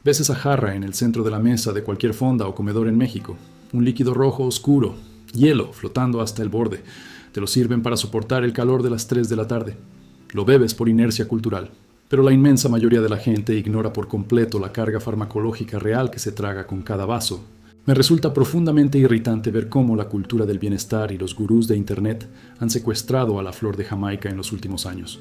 Ves esa jarra en el centro de la mesa de cualquier fonda o comedor en México. Un líquido rojo oscuro, hielo flotando hasta el borde. Te lo sirven para soportar el calor de las 3 de la tarde. Lo bebes por inercia cultural. Pero la inmensa mayoría de la gente ignora por completo la carga farmacológica real que se traga con cada vaso. Me resulta profundamente irritante ver cómo la cultura del bienestar y los gurús de Internet han secuestrado a la flor de Jamaica en los últimos años.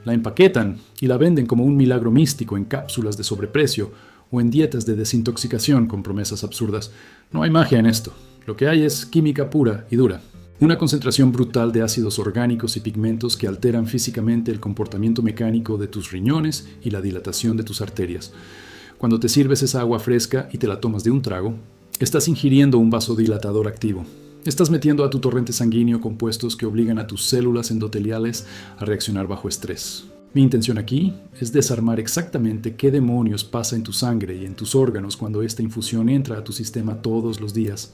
La empaquetan y la venden como un milagro místico en cápsulas de sobreprecio o en dietas de desintoxicación con promesas absurdas. No hay magia en esto. Lo que hay es química pura y dura. Una concentración brutal de ácidos orgánicos y pigmentos que alteran físicamente el comportamiento mecánico de tus riñones y la dilatación de tus arterias. Cuando te sirves esa agua fresca y te la tomas de un trago, estás ingiriendo un vasodilatador activo. Estás metiendo a tu torrente sanguíneo compuestos que obligan a tus células endoteliales a reaccionar bajo estrés. Mi intención aquí es desarmar exactamente qué demonios pasa en tu sangre y en tus órganos cuando esta infusión entra a tu sistema todos los días.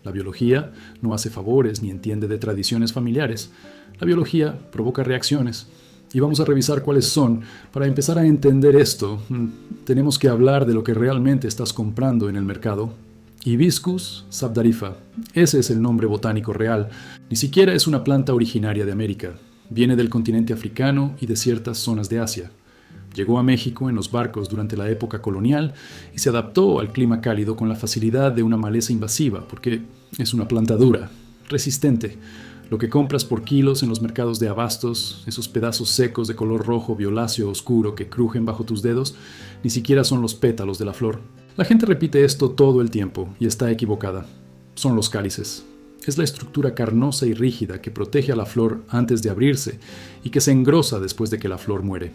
La biología no hace favores ni entiende de tradiciones familiares. La biología provoca reacciones. Y vamos a revisar cuáles son. Para empezar a entender esto, tenemos que hablar de lo que realmente estás comprando en el mercado. Hibiscus sabdarifa. Ese es el nombre botánico real. Ni siquiera es una planta originaria de América. Viene del continente africano y de ciertas zonas de Asia. Llegó a México en los barcos durante la época colonial y se adaptó al clima cálido con la facilidad de una maleza invasiva, porque es una planta dura, resistente. Lo que compras por kilos en los mercados de abastos, esos pedazos secos de color rojo violáceo oscuro que crujen bajo tus dedos, ni siquiera son los pétalos de la flor. La gente repite esto todo el tiempo y está equivocada. Son los cálices. Es la estructura carnosa y rígida que protege a la flor antes de abrirse y que se engrosa después de que la flor muere.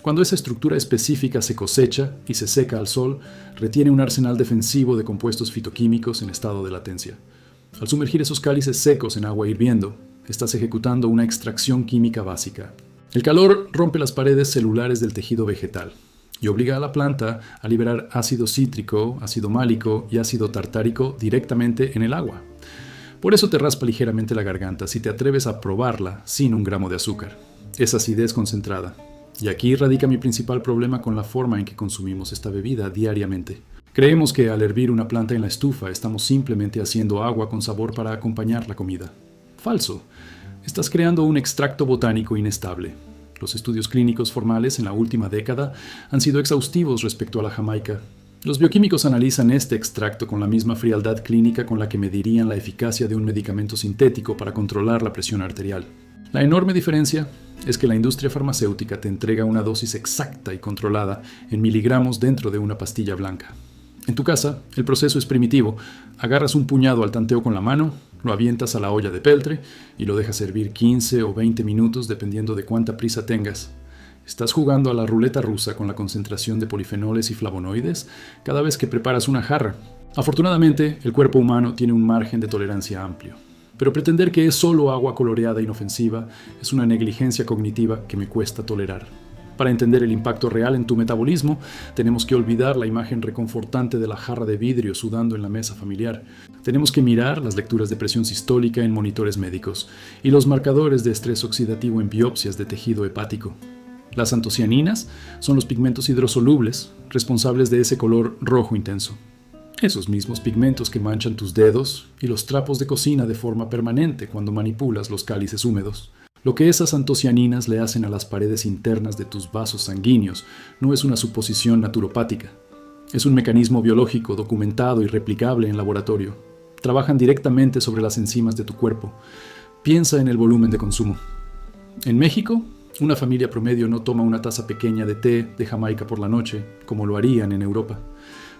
Cuando esa estructura específica se cosecha y se seca al sol, retiene un arsenal defensivo de compuestos fitoquímicos en estado de latencia. Al sumergir esos cálices secos en agua hirviendo, estás ejecutando una extracción química básica. El calor rompe las paredes celulares del tejido vegetal y obliga a la planta a liberar ácido cítrico, ácido málico y ácido tartárico directamente en el agua. Por eso te raspa ligeramente la garganta si te atreves a probarla sin 1 gramo de azúcar. Es acidez concentrada. Y aquí radica mi principal problema con la forma en que consumimos esta bebida diariamente. Creemos que al hervir una planta en la estufa estamos simplemente haciendo agua con sabor para acompañar la comida. Falso. Estás creando un extracto botánico inestable. Los estudios clínicos formales en la última década han sido exhaustivos respecto a la Jamaica. Los bioquímicos analizan este extracto con la misma frialdad clínica con la que medirían la eficacia de un medicamento sintético para controlar la presión arterial. La enorme diferencia es que la industria farmacéutica te entrega una dosis exacta y controlada en miligramos dentro de una pastilla blanca. En tu casa, el proceso es primitivo. Agarras un puñado al tanteo con la mano, lo avientas a la olla de peltre y lo dejas hervir 15 o 20 minutos dependiendo de cuánta prisa tengas. Estás jugando a la ruleta rusa con la concentración de polifenoles y flavonoides cada vez que preparas una jarra. Afortunadamente, el cuerpo humano tiene un margen de tolerancia amplio. Pero pretender que es solo agua coloreada inofensiva es una negligencia cognitiva que me cuesta tolerar. Para entender el impacto real en tu metabolismo, tenemos que olvidar la imagen reconfortante de la jarra de vidrio sudando en la mesa familiar. Tenemos que mirar las lecturas de presión sistólica en monitores médicos y los marcadores de estrés oxidativo en biopsias de tejido hepático. Las antocianinas son los pigmentos hidrosolubles responsables de ese color rojo intenso. Esos mismos pigmentos que manchan tus dedos y los trapos de cocina de forma permanente cuando manipulas los cálices húmedos. Lo que esas antocianinas le hacen a las paredes internas de tus vasos sanguíneos no es una suposición naturopática. Es un mecanismo biológico documentado y replicable en laboratorio. Trabajan directamente sobre las enzimas de tu cuerpo. Piensa en el volumen de consumo. En México, una familia promedio no toma una taza pequeña de té de Jamaica por la noche, como lo harían en Europa.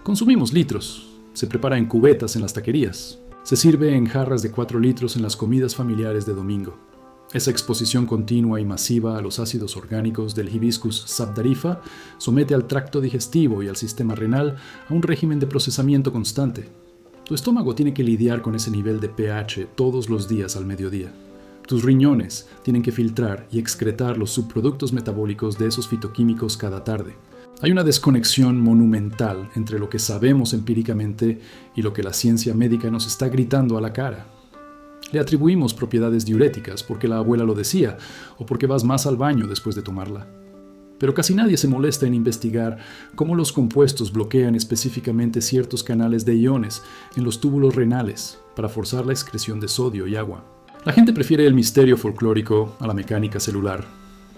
Consumimos litros. Se prepara en cubetas en las taquerías. Se sirve en jarras de 4 litros en las comidas familiares de domingo. Esa exposición continua y masiva a los ácidos orgánicos del Hibiscus sabdarifa somete al tracto digestivo y al sistema renal a un régimen de procesamiento constante. Tu estómago tiene que lidiar con ese nivel de pH todos los días al mediodía. Tus riñones tienen que filtrar y excretar los subproductos metabólicos de esos fitoquímicos cada tarde. Hay una desconexión monumental entre lo que sabemos empíricamente y lo que la ciencia médica nos está gritando a la cara. Le atribuimos propiedades diuréticas porque la abuela lo decía o porque vas más al baño después de tomarla. Pero casi nadie se molesta en investigar cómo los compuestos bloquean específicamente ciertos canales de iones en los túbulos renales para forzar la excreción de sodio y agua. La gente prefiere el misterio folclórico a la mecánica celular.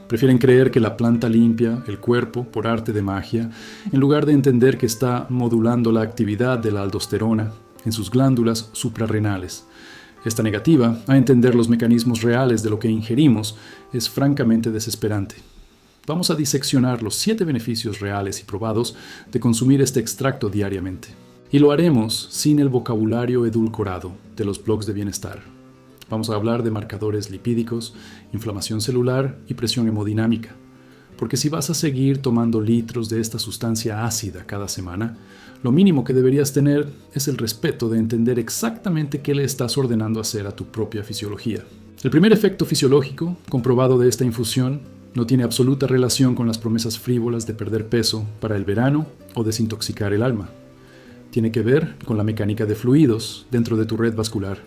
Prefieren creer que la planta limpia el cuerpo por arte de magia, en lugar de entender que está modulando la actividad de la aldosterona en sus glándulas suprarrenales. Esta negativa a entender los mecanismos reales de lo que ingerimos es francamente desesperante. Vamos a diseccionar los 7 beneficios reales y probados de consumir este extracto diariamente. Y lo haremos sin el vocabulario edulcorado de los blogs de bienestar. Vamos a hablar de marcadores lipídicos, inflamación celular y presión hemodinámica. Porque si vas a seguir tomando litros de esta sustancia ácida cada semana, lo mínimo que deberías tener es el respeto de entender exactamente qué le estás ordenando hacer a tu propia fisiología. El primer efecto fisiológico comprobado de esta infusión no tiene absoluta relación con las promesas frívolas de perder peso para el verano o desintoxicar el alma. Tiene que ver con la mecánica de fluidos dentro de tu red vascular.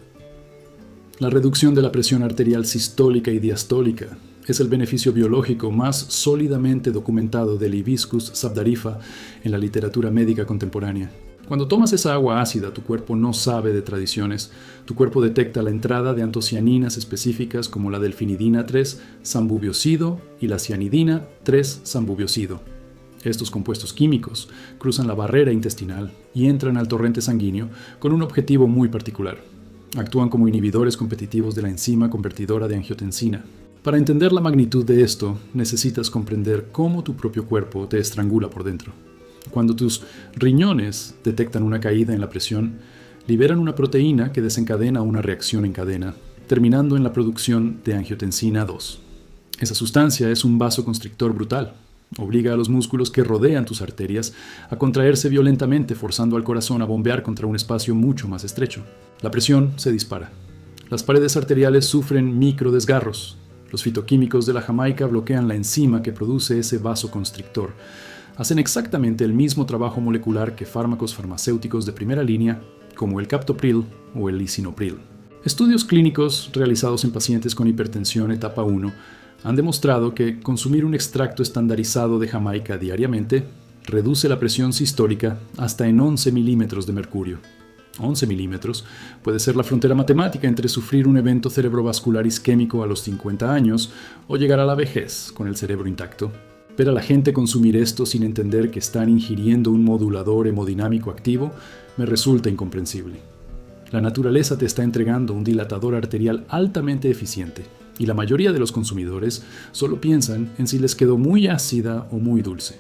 La reducción de la presión arterial sistólica y diastólica es el beneficio biológico más sólidamente documentado del Hibiscus sabdarifa en la literatura médica contemporánea. Cuando tomas esa agua ácida, tu cuerpo no sabe de tradiciones. Tu cuerpo detecta la entrada de antocianinas específicas como la delfinidina 3-sambubiocido y la cianidina 3-sambubiocido. Estos compuestos químicos cruzan la barrera intestinal y entran al torrente sanguíneo con un objetivo muy particular. Actúan como inhibidores competitivos de la enzima convertidora de angiotensina. Para entender la magnitud de esto, necesitas comprender cómo tu propio cuerpo te estrangula por dentro. Cuando tus riñones detectan una caída en la presión, liberan una proteína que desencadena una reacción en cadena, terminando en la producción de angiotensina 2. Esa sustancia es un vasoconstrictor brutal. Obliga a los músculos que rodean tus arterias a contraerse violentamente, forzando al corazón a bombear contra un espacio mucho más estrecho. La presión se dispara. Las paredes arteriales sufren microdesgarros. Los fitoquímicos de la Jamaica bloquean la enzima que produce ese vasoconstrictor. Hacen exactamente el mismo trabajo molecular que fármacos farmacéuticos de primera línea, como el captopril o el lisinopril. Estudios clínicos realizados en pacientes con hipertensión etapa 1 han demostrado que consumir un extracto estandarizado de Jamaica diariamente reduce la presión sistólica hasta en 11 milímetros de mercurio. 11 milímetros puede ser la frontera matemática entre sufrir un evento cerebrovascular isquémico a los 50 años o llegar a la vejez con el cerebro intacto. Ver a la gente consumir esto sin entender que están ingiriendo un modulador hemodinámico activo me resulta incomprensible. La naturaleza te está entregando un dilatador arterial altamente eficiente y la mayoría de los consumidores solo piensan en si les quedó muy ácida o muy dulce.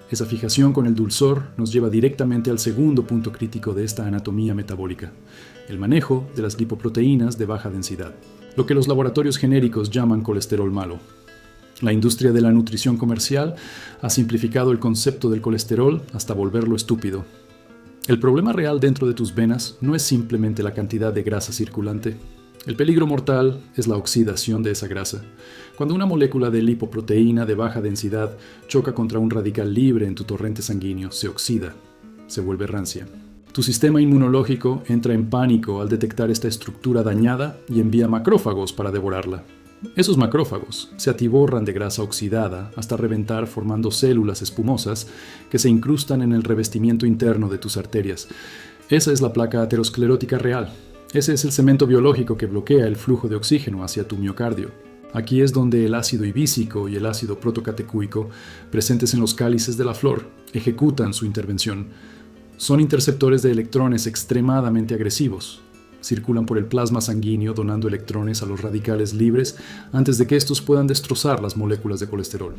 Esa fijación con el dulzor nos lleva directamente al segundo punto crítico de esta anatomía metabólica, el manejo de las lipoproteínas de baja densidad, lo que los laboratorios genéricos llaman colesterol malo. La industria de la nutrición comercial ha simplificado el concepto del colesterol hasta volverlo estúpido. El problema real dentro de tus venas no es simplemente la cantidad de grasa circulante. El peligro mortal es la oxidación de esa grasa. Cuando una molécula de lipoproteína de baja densidad choca contra un radical libre en tu torrente sanguíneo, se oxida, se vuelve rancia. Tu sistema inmunológico entra en pánico al detectar esta estructura dañada y envía macrófagos para devorarla. Esos macrófagos se atiborran de grasa oxidada hasta reventar formando células espumosas que se incrustan en el revestimiento interno de tus arterias. Esa es la placa aterosclerótica real. Ese es el cemento biológico que bloquea el flujo de oxígeno hacia tu miocardio. Aquí es donde el ácido ibícico y el ácido protocatecúico, presentes en los cálices de la flor, ejecutan su intervención. Son interceptores de electrones extremadamente agresivos. Circulan por el plasma sanguíneo donando electrones a los radicales libres antes de que estos puedan destrozar las moléculas de colesterol.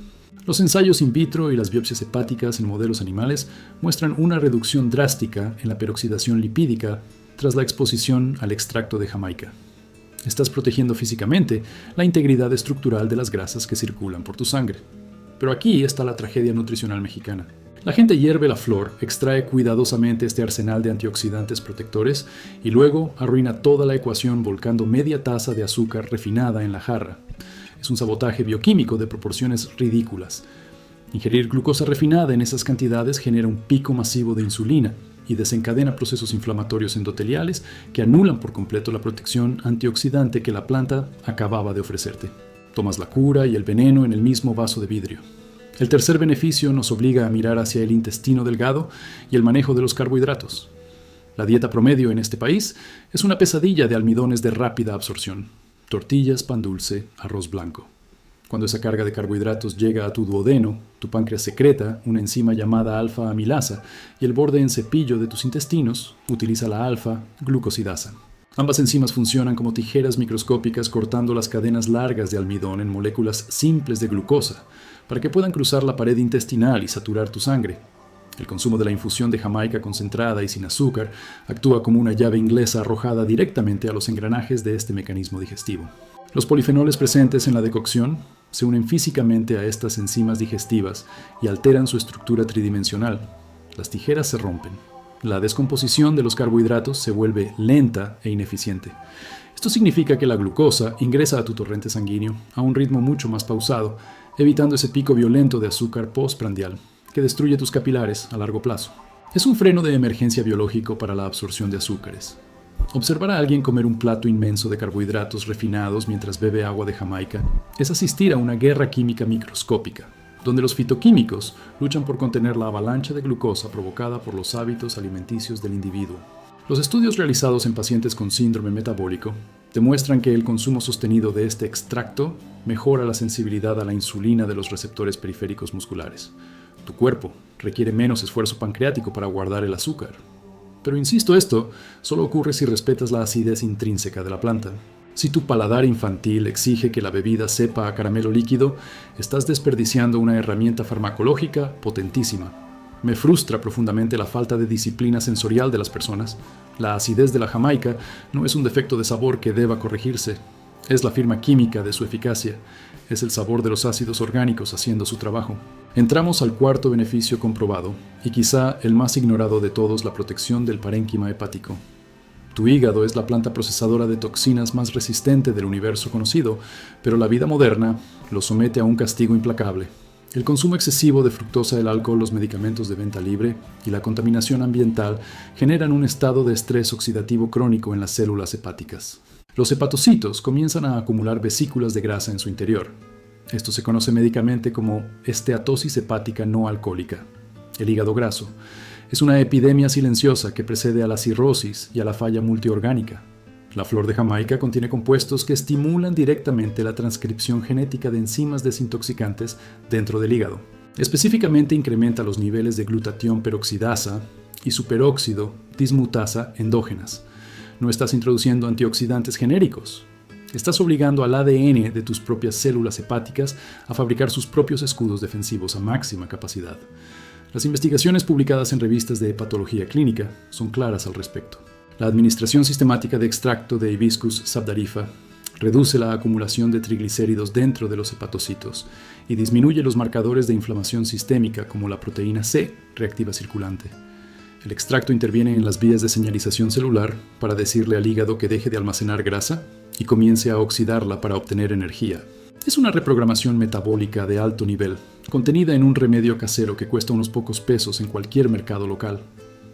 Los ensayos in vitro y las biopsias hepáticas en modelos animales muestran una reducción drástica en la peroxidación lipídica tras la exposición al extracto de Jamaica. Estás protegiendo físicamente la integridad estructural de las grasas que circulan por tu sangre. Pero aquí está la tragedia nutricional mexicana. La gente hierve la flor, extrae cuidadosamente este arsenal de antioxidantes protectores y luego arruina toda la ecuación volcando media taza de azúcar refinada en la jarra. Es un sabotaje bioquímico de proporciones ridículas. Ingerir glucosa refinada en esas cantidades genera un pico masivo de insulina y desencadena procesos inflamatorios endoteliales que anulan por completo la protección antioxidante que la planta acababa de ofrecerte. Tomas la cura y el veneno en el mismo vaso de vidrio. El tercer beneficio nos obliga a mirar hacia el intestino delgado y el manejo de los carbohidratos. La dieta promedio en este país es una pesadilla de almidones de rápida absorción: tortillas, pan dulce, arroz blanco. Cuando esa carga de carbohidratos llega a tu duodeno, tu páncreas secreta una enzima llamada alfa-amilasa y el borde en cepillo de tus intestinos utiliza la alfa-glucosidasa. Ambas enzimas funcionan como tijeras microscópicas cortando las cadenas largas de almidón en moléculas simples de glucosa para que puedan cruzar la pared intestinal y saturar tu sangre. El consumo de la infusión de Jamaica concentrada y sin azúcar actúa como una llave inglesa arrojada directamente a los engranajes de este mecanismo digestivo. Los polifenoles presentes en la decocción se unen físicamente a estas enzimas digestivas y alteran su estructura tridimensional. Las tijeras se rompen. La descomposición de los carbohidratos se vuelve lenta e ineficiente. Esto significa que la glucosa ingresa a tu torrente sanguíneo a un ritmo mucho más pausado, evitando ese pico violento de azúcar postprandial que destruye tus capilares a largo plazo. Es un freno de emergencia biológico para la absorción de azúcares. Observar a alguien comer un plato inmenso de carbohidratos refinados mientras bebe agua de Jamaica es asistir a una guerra química microscópica, donde los fitoquímicos luchan por contener la avalancha de glucosa provocada por los hábitos alimenticios del individuo. Los estudios realizados en pacientes con síndrome metabólico demuestran que el consumo sostenido de este extracto mejora la sensibilidad a la insulina de los receptores periféricos musculares. Tu cuerpo requiere menos esfuerzo pancreático para guardar el azúcar. Pero insisto, esto solo ocurre si respetas la acidez intrínseca de la planta. Si tu paladar infantil exige que la bebida sepa a caramelo líquido, estás desperdiciando una herramienta farmacológica potentísima. Me frustra profundamente la falta de disciplina sensorial de las personas. La acidez de la Jamaica no es un defecto de sabor que deba corregirse. Es la firma química de su eficacia. Es el sabor de los ácidos orgánicos haciendo su trabajo. Entramos al cuarto beneficio comprobado, y quizá el más ignorado de todos: la protección del parénquima hepático. Tu hígado es la planta procesadora de toxinas más resistente del universo conocido, pero la vida moderna lo somete a un castigo implacable. El consumo excesivo de fructosa del alcohol, los medicamentos de venta libre y la contaminación ambiental generan un estado de estrés oxidativo crónico en las células hepáticas. Los hepatocitos comienzan a acumular vesículas de grasa en su interior. Esto se conoce médicamente como esteatosis hepática no alcohólica. El hígado graso es una epidemia silenciosa que precede a la cirrosis y a la falla multiorgánica. La flor de Jamaica contiene compuestos que estimulan directamente la transcripción genética de enzimas desintoxicantes dentro del hígado. Específicamente incrementa los niveles de glutatión peroxidasa y superóxido dismutasa endógenas. No estás introduciendo antioxidantes genéricos. Estás obligando al ADN de tus propias células hepáticas a fabricar sus propios escudos defensivos a máxima capacidad. Las investigaciones publicadas en revistas de hepatología clínica son claras al respecto. La administración sistemática de extracto de Hibiscus sabdarifa reduce la acumulación de triglicéridos dentro de los hepatocitos y disminuye los marcadores de inflamación sistémica como la proteína C reactiva circulante. El extracto interviene en las vías de señalización celular para decirle al hígado que deje de almacenar grasa y comience a oxidarla para obtener energía. Es una reprogramación metabólica de alto nivel, contenida en un remedio casero que cuesta unos pocos pesos en cualquier mercado local.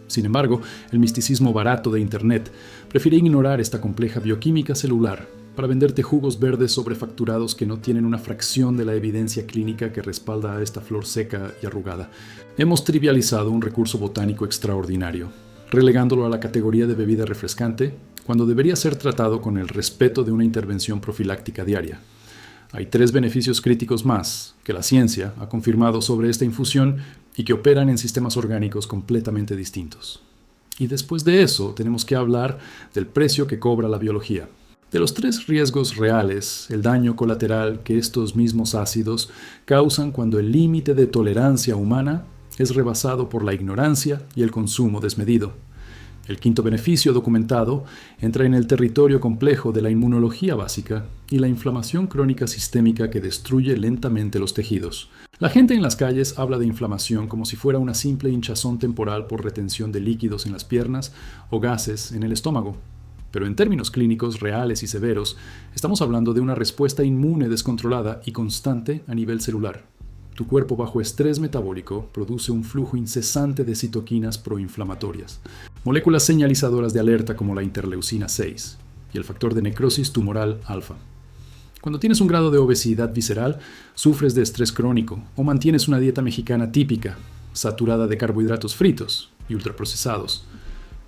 Sin embargo, el misticismo barato de Internet prefiere ignorar esta compleja bioquímica celular para venderte jugos verdes sobrefacturados que no tienen una fracción de la evidencia clínica que respalda a esta flor seca y arrugada. Hemos trivializado un recurso botánico extraordinario, relegándolo a la categoría de bebida refrescante, cuando debería ser tratado con el respeto de una intervención profiláctica diaria. Hay 3 beneficios críticos más que la ciencia ha confirmado sobre esta infusión y que operan en sistemas orgánicos completamente distintos. Y después de eso, tenemos que hablar del precio que cobra la biología. De los 3 riesgos reales, el daño colateral que estos mismos ácidos causan cuando el límite de tolerancia humana es rebasado por la ignorancia y el consumo desmedido. El quinto beneficio documentado entra en el territorio complejo de la inmunología básica y la inflamación crónica sistémica que destruye lentamente los tejidos. La gente en las calles habla de inflamación como si fuera una simple hinchazón temporal por retención de líquidos en las piernas o gases en el estómago. Pero en términos clínicos reales y severos, estamos hablando de una respuesta inmune descontrolada y constante a nivel celular. Tu cuerpo bajo estrés metabólico produce un flujo incesante de citoquinas proinflamatorias, moléculas señalizadoras de alerta como la interleucina 6 y el factor de necrosis tumoral alfa. Cuando tienes un grado de obesidad visceral, sufres de estrés crónico o mantienes una dieta mexicana típica, saturada de carbohidratos fritos y ultraprocesados.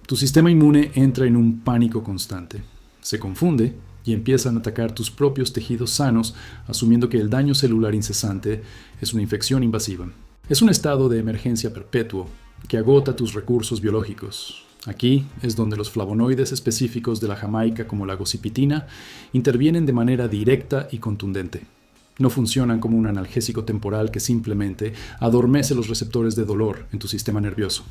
Tu sistema inmune entra en un pánico constante. Se confunde y empiezan a atacar tus propios tejidos sanos, asumiendo que el daño celular incesante es una infección invasiva. Es un estado de emergencia perpetuo que agota tus recursos biológicos. Aquí es donde los flavonoides específicos de la jamaica, como la gocipitina, intervienen de manera directa y contundente. No funcionan como un analgésico temporal que simplemente adormece los receptores de dolor en tu sistema nervioso.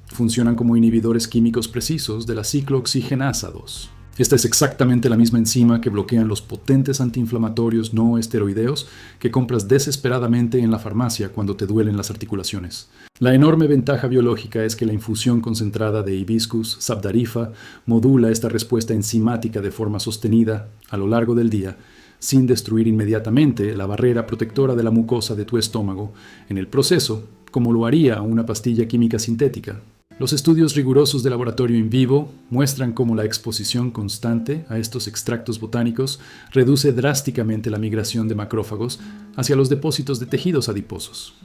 Funcionan como inhibidores químicos precisos de la ciclooxigenasa 2. Esta es exactamente la misma enzima que bloquean los potentes antiinflamatorios no esteroideos que compras desesperadamente en la farmacia cuando te duelen las articulaciones. La enorme ventaja biológica es que la infusión concentrada de Hibiscus sabdarifa modula esta respuesta enzimática de forma sostenida a lo largo del día, sin destruir inmediatamente la barrera protectora de la mucosa de tu estómago en el proceso, como lo haría una pastilla química sintética. Los estudios rigurosos de laboratorio in vivo muestran cómo la exposición constante a estos extractos botánicos reduce drásticamente la migración de macrófagos hacia los depósitos de tejidos adiposos.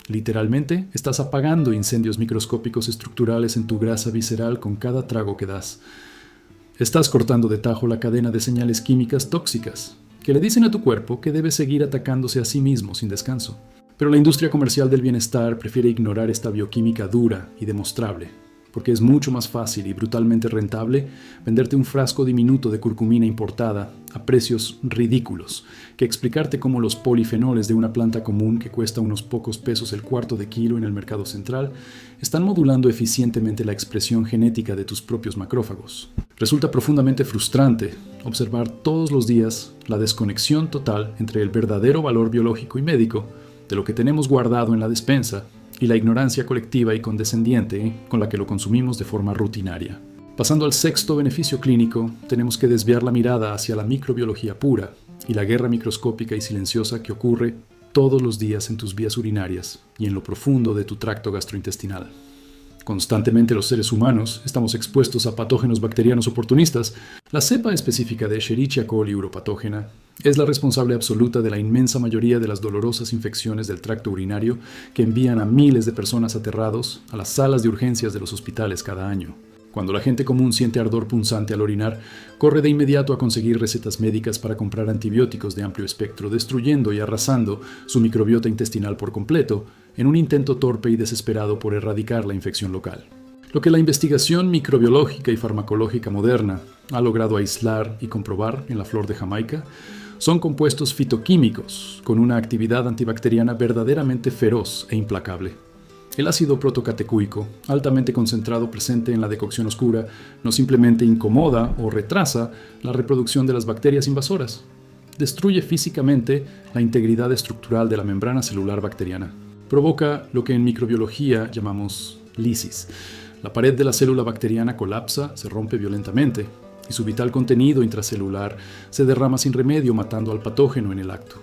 Literalmente, estás apagando incendios microscópicos estructurales en tu grasa visceral con cada trago que das. Estás cortando de tajo la cadena de señales químicas tóxicas que le dicen a tu cuerpo que debe seguir atacándose a sí mismo sin descanso. Pero la industria comercial del bienestar prefiere ignorar esta bioquímica dura y demostrable, porque es mucho más fácil y brutalmente rentable venderte un frasco diminuto de curcumina importada a precios ridículos que explicarte cómo los polifenoles de una planta común que cuesta unos pocos pesos el cuarto de kilo en el mercado central están modulando eficientemente la expresión genética de tus propios macrófagos. Resulta profundamente frustrante observar todos los días la desconexión total entre el verdadero valor biológico y médico de lo que tenemos guardado en la despensa y la ignorancia colectiva y condescendiente con la que lo consumimos de forma rutinaria. Pasando al sexto beneficio clínico, tenemos que desviar la mirada hacia la microbiología pura y la guerra microscópica y silenciosa que ocurre todos los días en tus vías urinarias y en lo profundo de tu tracto gastrointestinal. Constantemente los seres humanos estamos expuestos a patógenos bacterianos oportunistas. La cepa específica de Escherichia coli uropatógena es la responsable absoluta de la inmensa mayoría de las dolorosas infecciones del tracto urinario que envían a miles de personas aterrados a las salas de urgencias de los hospitales cada año. Cuando la gente común siente ardor punzante al orinar, corre de inmediato a conseguir recetas médicas para comprar antibióticos de amplio espectro, destruyendo y arrasando su microbiota intestinal por completo, en un intento torpe y desesperado por erradicar la infección local. Lo que la investigación microbiológica y farmacológica moderna ha logrado aislar y comprobar en la flor de Jamaica son compuestos fitoquímicos con una actividad antibacteriana verdaderamente feroz e implacable. El ácido protocatecúico, altamente concentrado presente en la decocción oscura, no simplemente incomoda o retrasa la reproducción de las bacterias invasoras, destruye físicamente la integridad estructural de la membrana celular bacteriana. Provoca lo que en microbiología llamamos lisis. La pared de la célula bacteriana colapsa, se rompe violentamente, y su vital contenido intracelular se derrama sin remedio, matando al patógeno en el acto.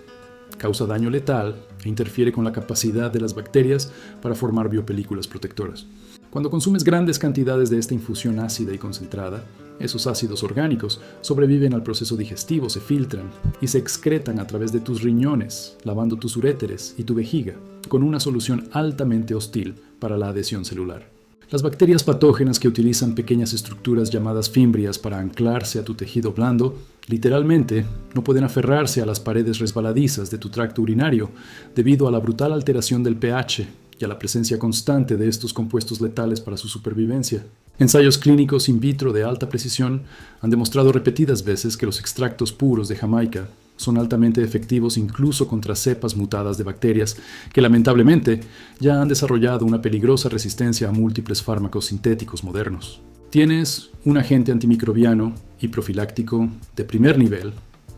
Causa daño letal e interfiere con la capacidad de las bacterias para formar biopelículas protectoras. Cuando consumes grandes cantidades de esta infusión ácida y concentrada, esos ácidos orgánicos sobreviven al proceso digestivo, se filtran y se excretan a través de tus riñones, lavando tus uréteres y tu vejiga, con una solución altamente hostil para la adhesión celular. Las bacterias patógenas que utilizan pequeñas estructuras llamadas fimbrias para anclarse a tu tejido blando, literalmente no pueden aferrarse a las paredes resbaladizas de tu tracto urinario debido a la brutal alteración del pH y a la presencia constante de estos compuestos letales para su supervivencia. Ensayos clínicos in vitro de alta precisión han demostrado repetidas veces que los extractos puros de Jamaica son altamente efectivos incluso contra cepas mutadas de bacterias que lamentablemente ya han desarrollado una peligrosa resistencia a múltiples fármacos sintéticos modernos. Tienes un agente antimicrobiano y profiláctico de primer nivel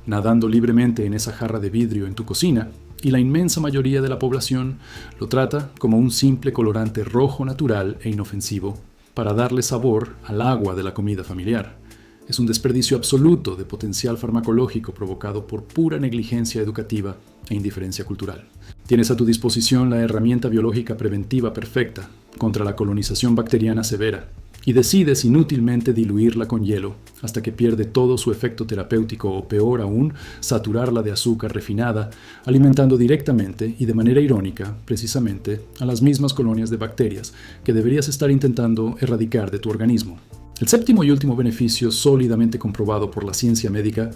nadando libremente en esa jarra de vidrio en tu cocina, y la inmensa mayoría de la población lo trata como un simple colorante rojo natural e inofensivo para darle sabor al agua de la comida familiar. Es un desperdicio absoluto de potencial farmacológico provocado por pura negligencia educativa e indiferencia cultural. Tienes a tu disposición la herramienta biológica preventiva perfecta contra la colonización bacteriana severa y decides inútilmente diluirla con hielo hasta que pierde todo su efecto terapéutico o peor aún, saturarla de azúcar refinada, alimentando directamente y de manera irónica, precisamente, a las mismas colonias de bacterias que deberías estar intentando erradicar de tu organismo. El séptimo y último beneficio sólidamente comprobado por la ciencia médica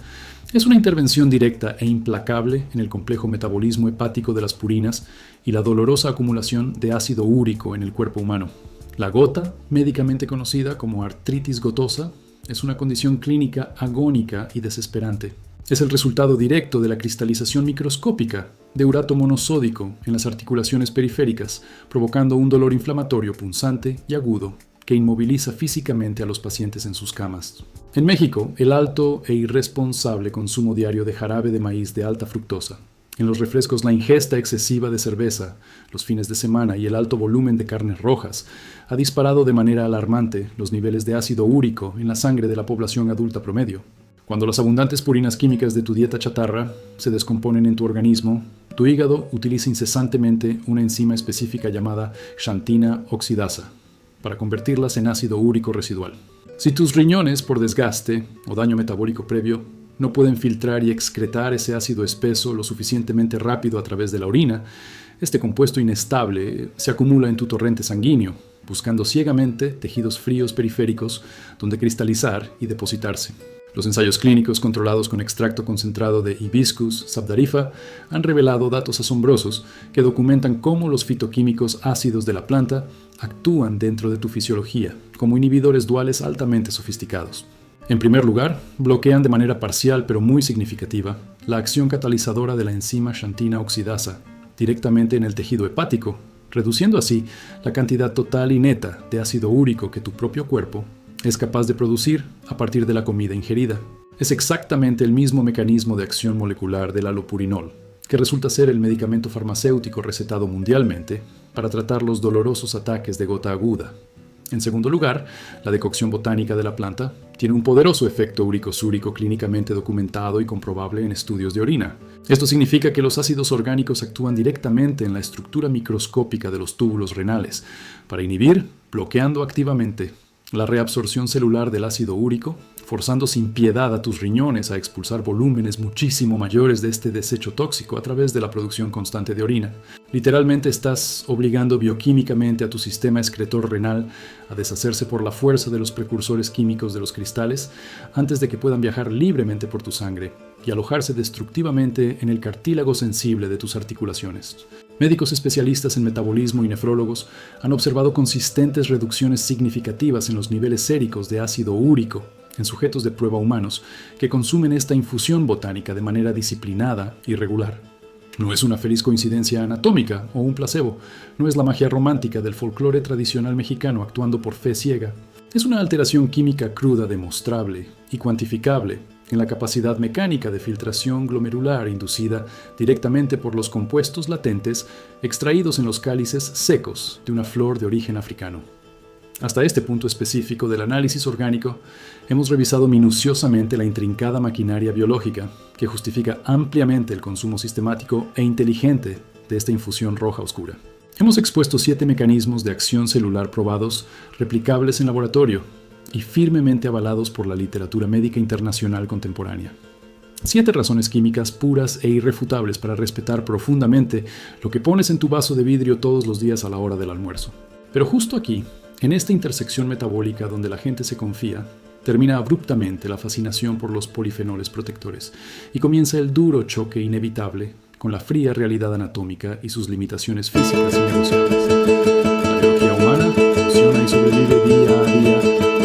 es una intervención directa e implacable en el complejo metabolismo hepático de las purinas y la dolorosa acumulación de ácido úrico en el cuerpo humano. La gota, médicamente conocida como artritis gotosa, es una condición clínica agónica y desesperante. Es el resultado directo de la cristalización microscópica de urato monosódico en las articulaciones periféricas, provocando un dolor inflamatorio punzante y agudo que inmoviliza físicamente a los pacientes en sus camas. En México, el alto e irresponsable consumo diario de jarabe de maíz de alta fructosa, en los refrescos la ingesta excesiva de cerveza, los fines de semana y el alto volumen de carnes rojas ha disparado de manera alarmante los niveles de ácido úrico en la sangre de la población adulta promedio. Cuando las abundantes purinas químicas de tu dieta chatarra se descomponen en tu organismo, tu hígado utiliza incesantemente una enzima específica llamada xantina oxidasa para convertirlas en ácido úrico residual. Si tus riñones, por desgaste o daño metabólico previo, no pueden filtrar y excretar ese ácido espeso lo suficientemente rápido a través de la orina, este compuesto inestable se acumula en tu torrente sanguíneo, buscando ciegamente tejidos fríos periféricos donde cristalizar y depositarse. Los ensayos clínicos controlados con extracto concentrado de Hibiscus sabdarifa han revelado datos asombrosos que documentan cómo los fitoquímicos ácidos de la planta actúan dentro de tu fisiología como inhibidores duales altamente sofisticados. En primer lugar, bloquean de manera parcial pero muy significativa la acción catalizadora de la enzima xantina oxidasa directamente en el tejido hepático, reduciendo así la cantidad total y neta de ácido úrico que tu propio cuerpo es capaz de producir a partir de la comida ingerida. Es exactamente el mismo mecanismo de acción molecular del alopurinol, que resulta ser el medicamento farmacéutico recetado mundialmente para tratar los dolorosos ataques de gota aguda. En segundo lugar, la decocción botánica de la planta tiene un poderoso efecto úrico-súrico clínicamente documentado y comprobable en estudios de orina. Esto significa que los ácidos orgánicos actúan directamente en la estructura microscópica de los túbulos renales para inhibir, bloqueando activamente, la reabsorción celular del ácido úrico, forzando sin piedad a tus riñones a expulsar volúmenes muchísimo mayores de este desecho tóxico a través de la producción constante de orina. Literalmente estás obligando bioquímicamente a tu sistema excretor renal a deshacerse por la fuerza de los precursores químicos de los cristales antes de que puedan viajar libremente por tu sangre y alojarse destructivamente en el cartílago sensible de tus articulaciones. Médicos especialistas en metabolismo y nefrólogos han observado consistentes reducciones significativas en los niveles séricos de ácido úrico en sujetos de prueba humanos que consumen esta infusión botánica de manera disciplinada y regular. No es una feliz coincidencia anatómica o un placebo, no es la magia romántica del folclore tradicional mexicano actuando por fe ciega. Es una alteración química cruda demostrable y cuantificable en la capacidad mecánica de filtración glomerular inducida directamente por los compuestos latentes extraídos en los cálices secos de una flor de origen africano. Hasta este punto específico del análisis orgánico, hemos revisado minuciosamente la intrincada maquinaria biológica que justifica ampliamente el consumo sistemático e inteligente de esta infusión roja oscura. Hemos expuesto 7 mecanismos de acción celular probados, replicables en laboratorio y firmemente avalados por la literatura médica internacional contemporánea. 7 razones químicas puras e irrefutables para respetar profundamente lo que pones en tu vaso de vidrio todos los días a la hora del almuerzo. Pero justo aquí, en esta intersección metabólica donde la gente se confía, termina abruptamente la fascinación por los polifenoles protectores y comienza el duro choque inevitable con la fría realidad anatómica y sus limitaciones físicas innegociables. La biología humana funciona y sobrevive día a día,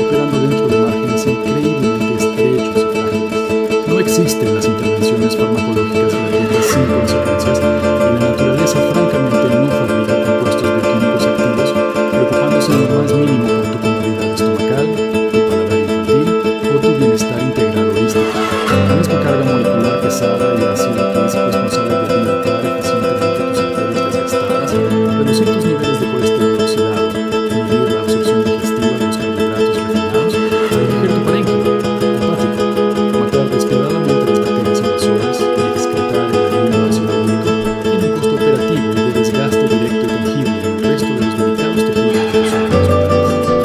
operando dentro de márgenes increíblemente estrechos y frágiles. No existen las intervenciones farmacológicas gratuitas sin consecuencias y la naturaleza francamente no fabrica compuestos bioquímicos activos preocupándose en lo más mínimo por tu comodidad estomacal, tu paladar infantil o tu bienestar integral holístico. La misma carga molecular pesada y ácida que es responsable de dilatar eficientemente tus arterias desgastadas, reducir tus niveles de colesterol oxidado, inhibir la absorción digestiva de los carbohidratos refinados, proteger tu parénquima, hepático, matar despiadadamente las bacterias invasoras y excretar el dañino ácido úrico, tiene un costo operativo y de desgaste directo y tangible en el resto de los delicados tejidos de tus órganos vitales.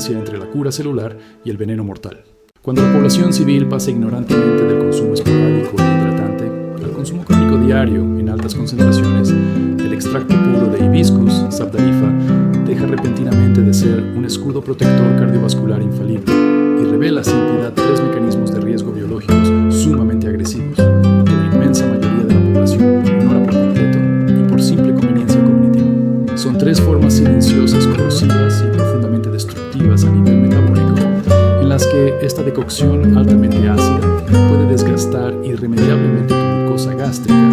diferencia entre la cura celular y el veneno mortal. Cuando la población civil pasa ignorantemente del consumo esporádico e hidratante al consumo crónico diario en altas concentraciones, el extracto puro de hibiscus, sabdarifa, deja repentinamente de ser un escudo protector cardiovascular infalible y revela sin piedad tres mecanismos de riesgo biológicos sumamente agresivos que la inmensa mayoría de la población ignora por completo y por simple conveniencia cognitiva. Son tres formas silenciosas, corrosivas y profundamente destructivas a nivel metabólico en las que esta decocción altamente ácida puede desgastar irremediablemente tu glucosa gástrica,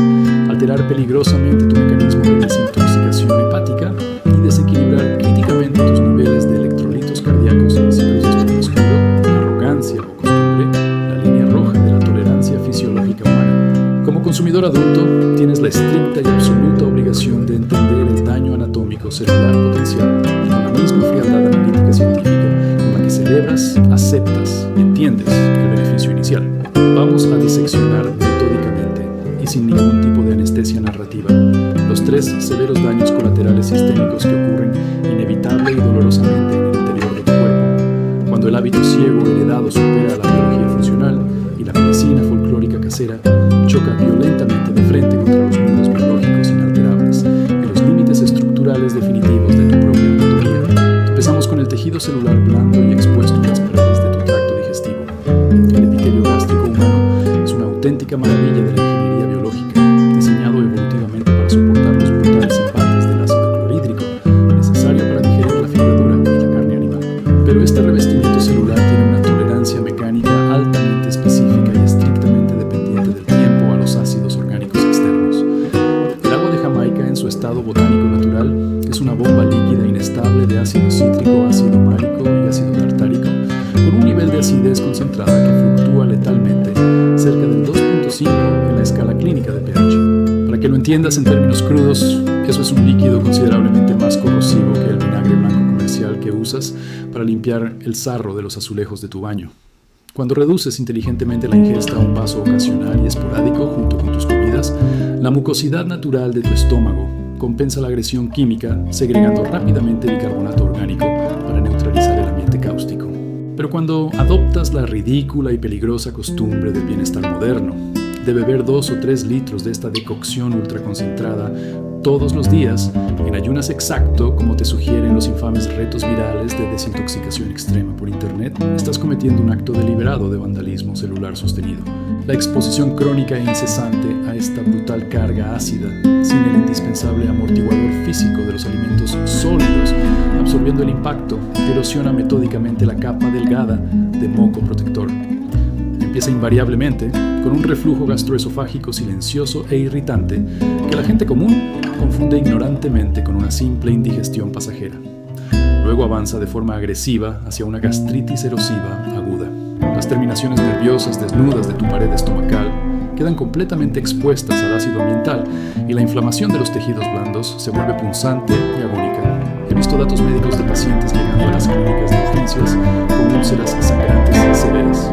alterar peligrosamente tu mecanismo de desintoxicación hepática y desequilibrar críticamente tus niveles de electrolitos cardíacos si cruzas por descuido, arrogancia o costumbre la línea roja de la tolerancia fisiológica humana. Como consumidor adulto, tienes la estricta y absoluta obligación de entender el daño anatómico celular potencial con la misma frialdad analítica científica con la que celebras, aceptas y entiendes el beneficio inicial. Vamos a diseccionar metódicamente y sin ningún tipo de anestesia narrativa los tres severos daños colaterales sistémicos que ocurren inevitable y dolorosamente en el interior de tu cuerpo, cuando el hábito ciego heredado supera a la biología funcional y la medicina folclórica casera choca violentamente de frente contra los mundos biológicos inalterables y los límites estructurales definitivos de tu propia anatomía. Empezamos con el tejido celular blando y expuesto en las paredes de tu tracto digestivo. El epitelio gástrico humano es una auténtica maravilla de la ingeniería biológica, diseñado evolutivamente para soportar los brutales embates del ácido clorhídrico, necesario para digerir la fibra dura y la carne animal. Pero este revestimiento celular tiene una tolerancia mecánica altamente específica y estrictamente dependiente del tiempo a los ácidos orgánicos externos. El agua de Jamaica, en su estado botánico natural, es una bomba líquida inestable de ácido cítrico, ácido málico y ácido tartárico, con un nivel de acidez concentrada que fluctúa letalmente cerca del 2.5 en la escala clínica de pH. Para que lo entiendas en términos crudos, eso es un líquido considerablemente más corrosivo que el vinagre blanco comercial que usas para limpiar el sarro de los azulejos de tu baño. Cuando reduces inteligentemente la ingesta a un vaso ocasional y esporádico junto con tus comidas, la mucosidad natural de tu estómago compensa la agresión química segregando rápidamente bicarbonato orgánico para neutralizar el ambiente cáustico. Pero cuando adoptas la ridícula y peligrosa costumbre del bienestar moderno, de beber 2 o 3 litros de esta decocción ultraconcentrada todos los días, en ayunas exacto como te sugieren los infames retos virales de desintoxicación extrema por internet, estás cometiendo un acto deliberado de vandalismo celular sostenido. La exposición crónica e incesante a esta brutal carga ácida, sin el indispensable amortiguador físico de los alimentos sólidos, absorbiendo el impacto, erosiona metódicamente la capa delgada de moco protector. Empieza invariablemente con un reflujo gastroesofágico silencioso e irritante que la gente común confunde ignorantemente con una simple indigestión pasajera. Luego avanza de forma agresiva hacia una gastritis erosiva aguda. Las terminaciones nerviosas desnudas de tu pared estomacal quedan completamente expuestas al ácido ambiental y la inflamación de los tejidos blandos se vuelve punzante y agónica. He visto datos médicos de pacientes llegando a las clínicas de urgencias con úlceras sangrantes severas,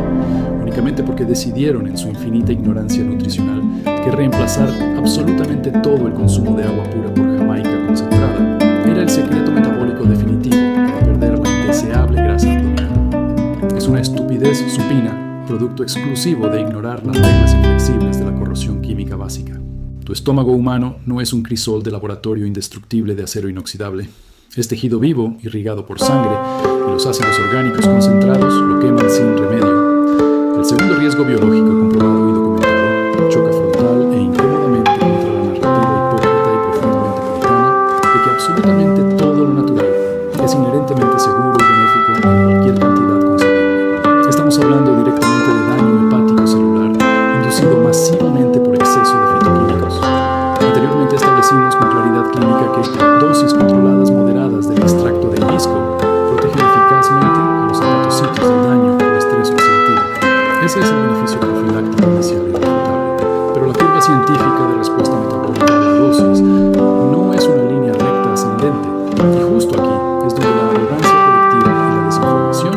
únicamente porque decidieron en su infinita ignorancia nutricional que reemplazar absolutamente todo el consumo de agua pura por Jamaica concentrada era el secreto metabólico definitivo para perder la indeseable grasa abdominal. Es una estupidez supina, producto exclusivo de ignorar las reglas inflexibles de la corrosión química básica. Tu estómago humano no es un crisol de laboratorio indestructible de acero inoxidable. Es tejido vivo, irrigado por sangre, y los ácidos orgánicos concentrados lo queman sin remedio. El segundo riesgo biológico comprobado y documentado choca frontal e incómodamente contra la narrativa hipócrita y profundamente puritana de que absolutamente todo lo natural es inherentemente seguro y benéfico en cualquier cantidad concebible. Estamos hablando directamente de daño hepático celular inducido masivamente por exceso de fitoquímicos. Anteriormente establecimos con claridad clínica que dosis controladas moderadas del extracto de hibisco protegen eficazmente a los hepatocitos del daño por estrés oxidativo. Ese es el beneficio profiláctico inicial irrefutable, pero la curva científica de respuesta metabólica a la dosis no es una línea recta ascendente, y justo aquí es donde la arrogancia colectiva y la desinformación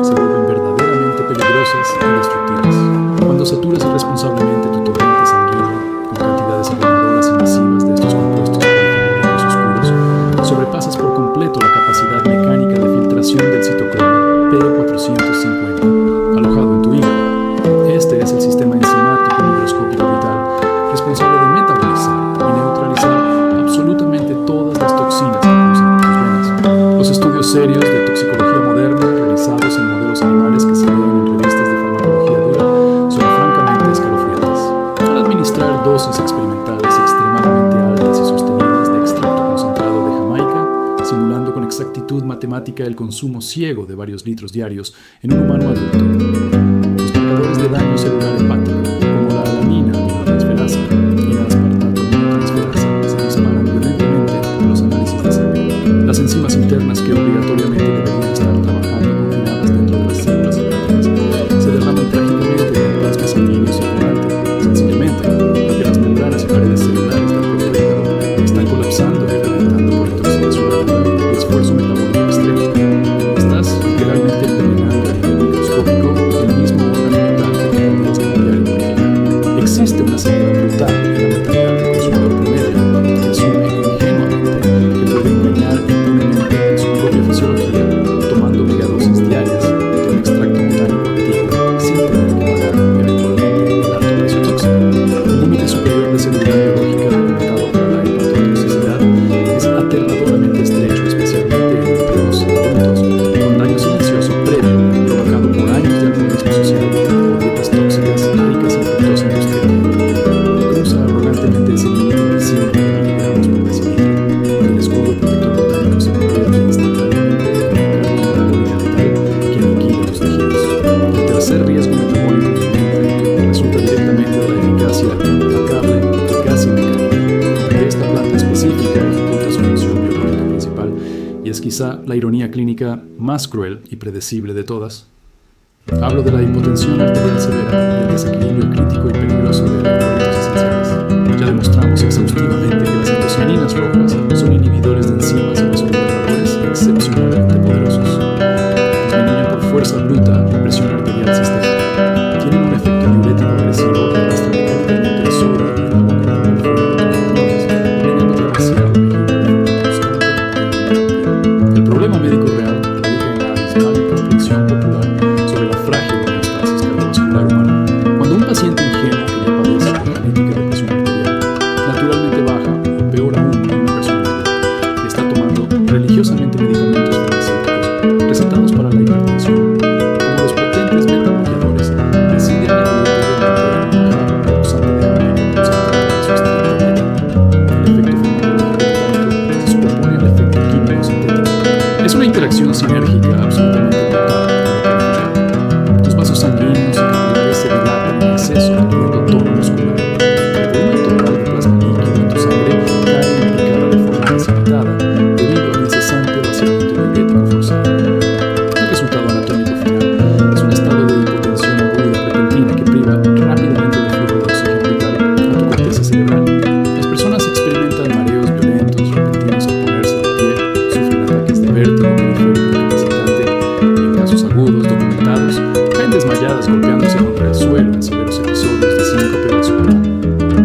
se vuelven verdaderamente peligrosas y destructivas. Cuando saturas irresponsablemente tu torrente sanguíneo con cantidades abrumadoras y masivas de estos compuestos polifenólicos oscuros, sobrepasas por completo la capacidad mecánica de filtración alteración del citocromo P450 alojado en tu hígado. Este es el sistema enzimático microscópico vital responsable de metabolizar y neutralizar absolutamente todas las toxinas que cruzan por tus venas. Los estudios serios de toxicología moderna realizados en modelos animales que se leen en revistas de farmacología dura son francamente escalofriantes. Al administrar dosis experimentales extremadamente altas y sostenidas de extracto concentrado de Jamaica, simulando con exactitud matemática el consumo ciego de varios litros diarios en un humano adulto, los marcadores de daño celular hepático, como la alanina aminotransferasa y la aspartato aminotransferasa, se disparan violentamente en los análisis de sangre. Las enzimas internas que obligatoriamente deberían estar trabajando confinadas dentro de las células hepáticas se derraman trágicamente en el plasma sanguíneo circulante, sencillamente porque las membranas y paredes celulares del propio hígado están colapsando y reventando por intoxicación y esfuerzo metabólico extremo. Estás literalmente envenenando a nivel microscópico el mismo órgano vital que tendrías que cambiar y modificar. Existe una salida brutal en la mentalidad del consumidor promedio que asume ingenuamente que puede engañar impunemente en su propia fisiología tomando megadosis diarias de un extracto botánico activo sin tener que pagar eventualmente el alto precio tóxico. El límite superior de seguridad biológica documentado por la hepatotoxicidad es aterradoramente estrecho, especialmente en empleos adultos, con daño silencioso previo provocado por años de alcoholismo social o dietas tóxicas ricas en fructosa industrial. Cruza arrogantemente ese límite invisible de miligramos por decilitro. El escudo protector botánico se convierte instantáneamente en una carga metabólica letal que aniquila tus tejidos. El tercer riesgo metabólico inminente resulta directamente de la eficacia implacable y casi mecánica que esta planta específica ejecuta su función biológica principal, y es quizá la ironía clínica más cruel y predecible de todas. Hablo de la hipotensión arterial severa y el desequilibrio crítico y peligroso de electrolitos esenciales. Ya demostramos exhaustivamente que las antocianinas rojas son inhibidores de enzimas y vasodilatadores excepcionalmente poderosos. Disminuyen por fuerza bruta la presión arterial sistémica. Tienen un efecto diurético agresivo que arrastra mecánicamente el sodio y el agua que el fuego de tus riñones, obligándote a vaciar la vejiga de forma constante y en el problema médico real radica en la abismal incomprensión popular sobre la frágil homeostasis cardiovascular humana. Cuando un paciente ingenuo que ya padece de genética de presión arterial naturalmente baja, o peor aún, una persona mayor que está tomando religiosamente medicamentos farmacéuticos recetados para la hipertensión, como los potentes beta-bloqueadores, decide añadir brevemente una posante de Jamaica concentrada en su estricta dieta. El efecto farmacológico botánico se superpone al efecto químico sintético. Es una interacción sinérgica absolutamente brutal. Tus vasos sanguíneos y capilares se dilatan en exceso, perdiendo tono muscular. El volumen total de plasma líquido en tu sangre cae en picada de forma precipitada debido al incesante vaciamiento diurético forzado. El resultado anatómico final es un estado de hipotensión aguda repentina que priva rápidamente de flujo de oxígeno vital a tu corteza cerebral. Las personas experimentan mareos violentos repentinos al ponerse de pie, sufren ataques de vértigo periférico incapacitante y, en casos agudos documentados, caen desmayadas golpeándose contra el suelo en severos episodios de síncope vascular.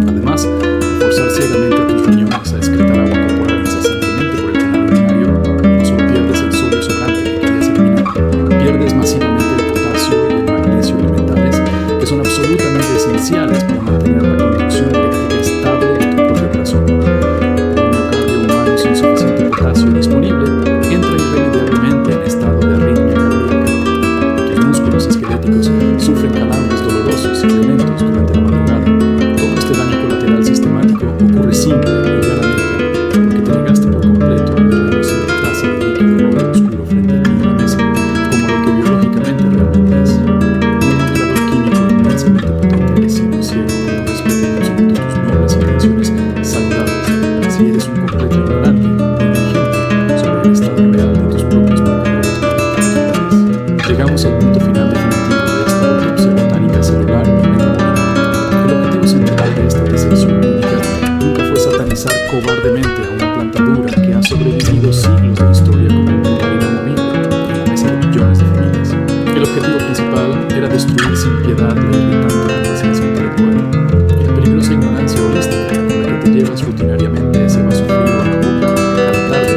Además, al forzar ciegamente a tus riñones a excretar agua corporal incesantemente por el canal urinario, no solo pierdes el sodio sobrante que querías eliminar, pierdes masivamente el potasio y el magnesio elementales que son absolutamente esenciales para mantener la conducción eléctrica estable de tu propio corazón. Un miocardio humano sin suficiente potasio disponible entra irremediablemente en estado de arritmia cardíaca. Tus músculos esqueléticos sufren calambres dolorosos y violentos durante la madrugada. Todo este daño colateral sistemático ocurre simple y claramente porque te negaste por completo a ver la inocente traza de líquido rojo oscuro frente a ti en la mesa, como lo que biológicamente realmente es. Un ventilador químico inmensamente potente, agresivo y ciego que no respeta en absoluto tus nobles intenciones saludables si eres un completo ignorante e indigente sobre el estado real de tus propios marcadores vitales. Llegamos al punto final definitivo de esta autopsia botánica celular y metabólica. El objetivo central de esta disección clínica nunca fue satanizar cobardemente a una planta dura que ha sobrevivido siglos de historia como un pilar inamovible en la mesa de millones de familias. El objetivo principal era destruir sin piedad la irritante complacencia intelectual y la peligrosa ignorancia holística con la que te llevas rutinariamente ese vaso frío a la boca cada tarde,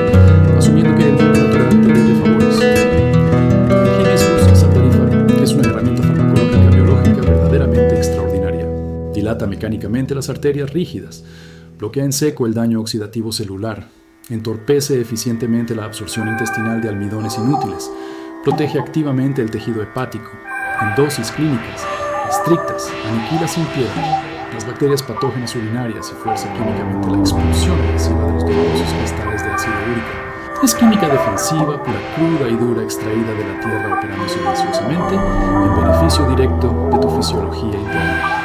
asumiendo que el mundo natural te debe favores. mecánicamente las arterias rígidas, bloquea en seco el daño oxidativo celular, entorpece eficientemente la absorción intestinal de almidones inútiles, protege activamente el tejido hepático, en dosis clínicas estrictas, aniquila sin piedad las bacterias patógenas urinarias y fuerza químicamente la expulsión agresiva de los dolorosos cristales de ácido úrico. Es química defensiva, pura, cruda y dura, extraída de la tierra, operando silenciosamente en beneficio directo de tu fisiología interna.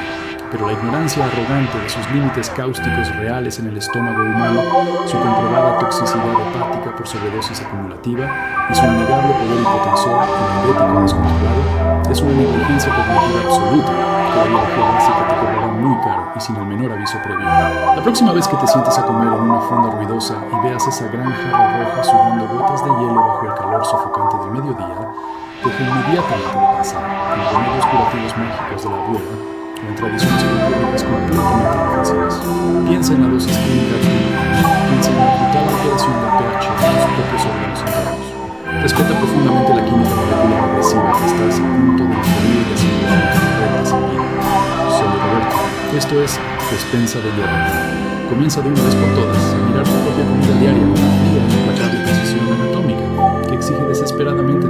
Pero la ignorancia arrogante de sus límites cáusticos reales en el estómago humano, su comprobada toxicidad hepática por sobredosis acumulativa y su innegable poder hipotensor diabético descontrolado es una negligencia cognitiva absoluta que la biología básica te cobrará muy caro y sin el menor aviso previo. La próxima vez que te sientes a comer en una fonda ruidosa y veas esa gran jarra roja sudando gotas de hielo bajo el calor sofocante del mediodía, deja inmediatamente de pensar en los remedios curativos mágicos de la abuela o en tradiciones folclóricas completamente inofensivas. Piensa en la dosis clínica activa, piensa en la brutal alteración del pH de tus propios órganos internos. Respeta profundamente la química molecular agresiva que estás a punto de ingerir y asimilar en tus rectas en vida. Soy Roberto. Esto es Despensa de Hierro. Comienza de una vez por todas a mirar tu propia comida diaria con una fría e implacable precisión anatómica que exige desesperadamente